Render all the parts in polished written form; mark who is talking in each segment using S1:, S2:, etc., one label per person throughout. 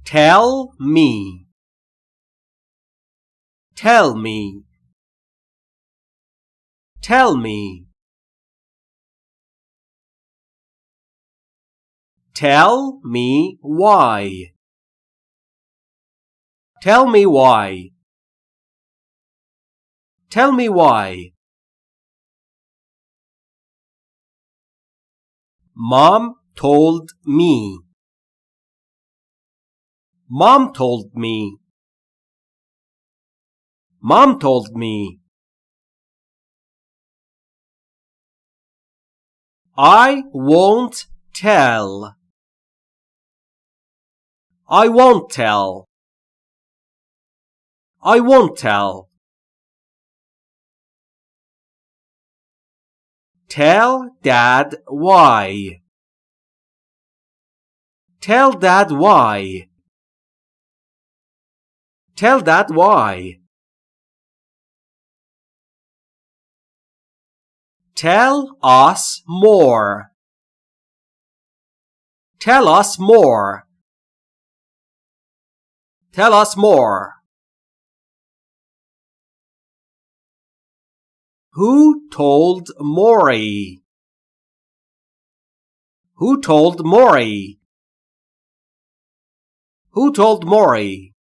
S1: Tell me. Tell me. Tell me. Tell me why. Tell me why. Tell me why. Mom told me. Mom told me. Mom told me. I won't tell. I won't tell. I won't tell. Tell Dad why. Tell Dad why. Tell Dad why. Tell us more. Tell us more. Tell us more. Who told Maury? Who told Maury? Who told Maury?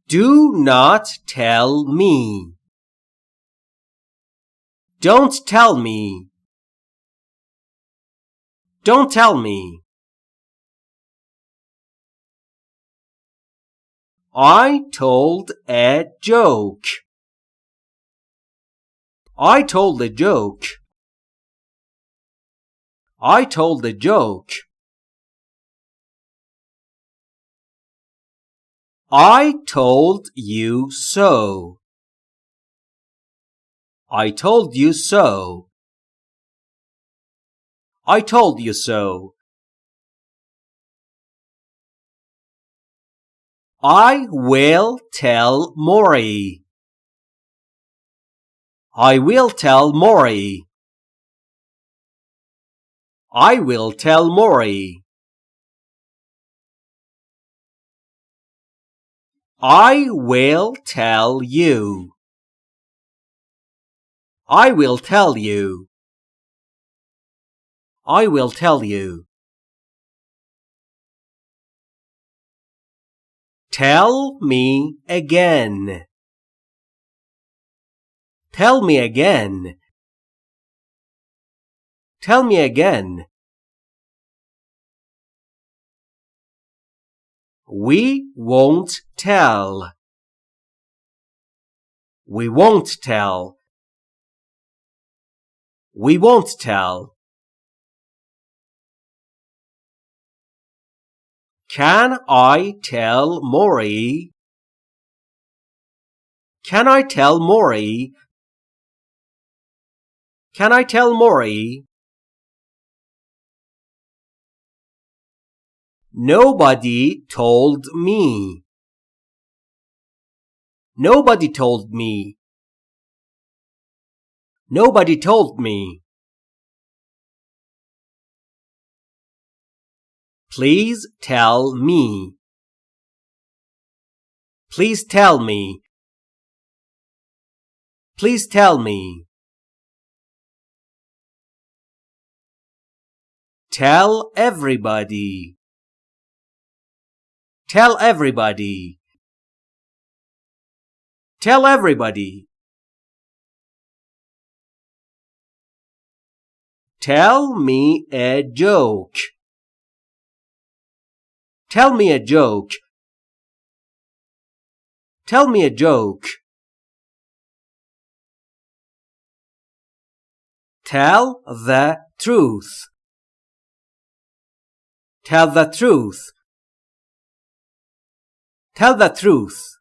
S1: Do not tell me. Don't tell me. Don't tell me. I told a joke. I told a joke. I told a joke. I told you so. I told you so. I told you so. I will tell Maury. I will tell Maury. I will tell Maury. I will tell you. I will tell you. I will tell you. Tell me again. Tell me again. Tell me again. We won't tell. We won't tell. We won't tell. Can I tell Maury? Can I tell Maury? Can I tell Maury? Nobody told me. Nobody told me. Nobody told me. Please tell me. Please tell me. Please tell me. Tell everybody. Tell everybody. Tell everybody. Tell me a joke. Tell me a joke. Tell me a joke. Tell the truth. Tell the truth. Tell the truth.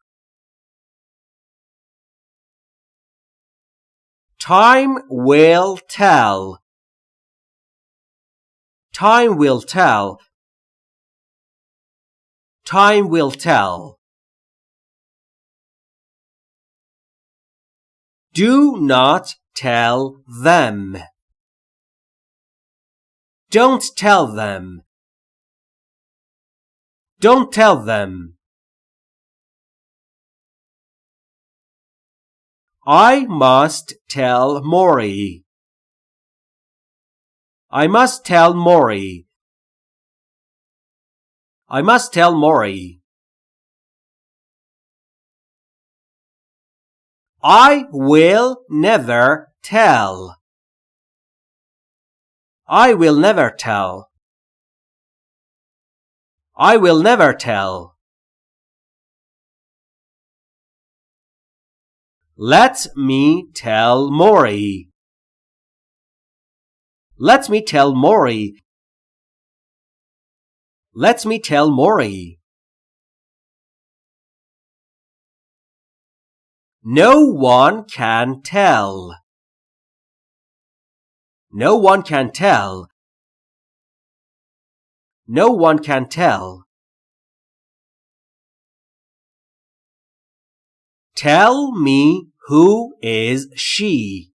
S1: Time will tell. Time will tell. Time will tell. Do not tell them. Don't tell them. Don't tell them. I must tell Maury. I must tell Maury. I must tell Maury. I will never tell. I will never tell. I will never tell. Let me tell Maury. Let me tell Maury. Let me tell Maury. No one can tell. No one can tell. No one can tell. Tell me who is she.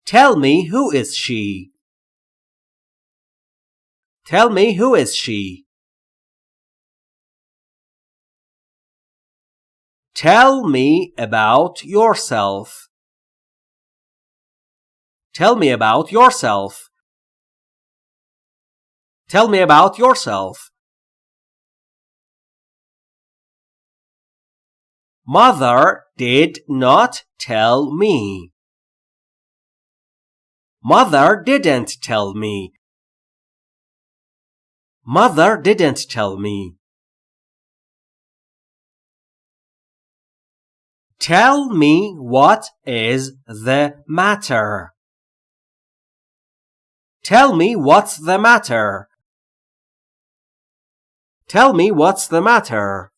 S1: Tell me who is she. Tell me who is she. Tell me about yourself. Tell me about yourself. Tell me about yourself. Mother did not tell me. Mother didn't tell me. Mother didn't tell me. Tell me what is the matter. Tell me what's the matter. Tell me what's the matter.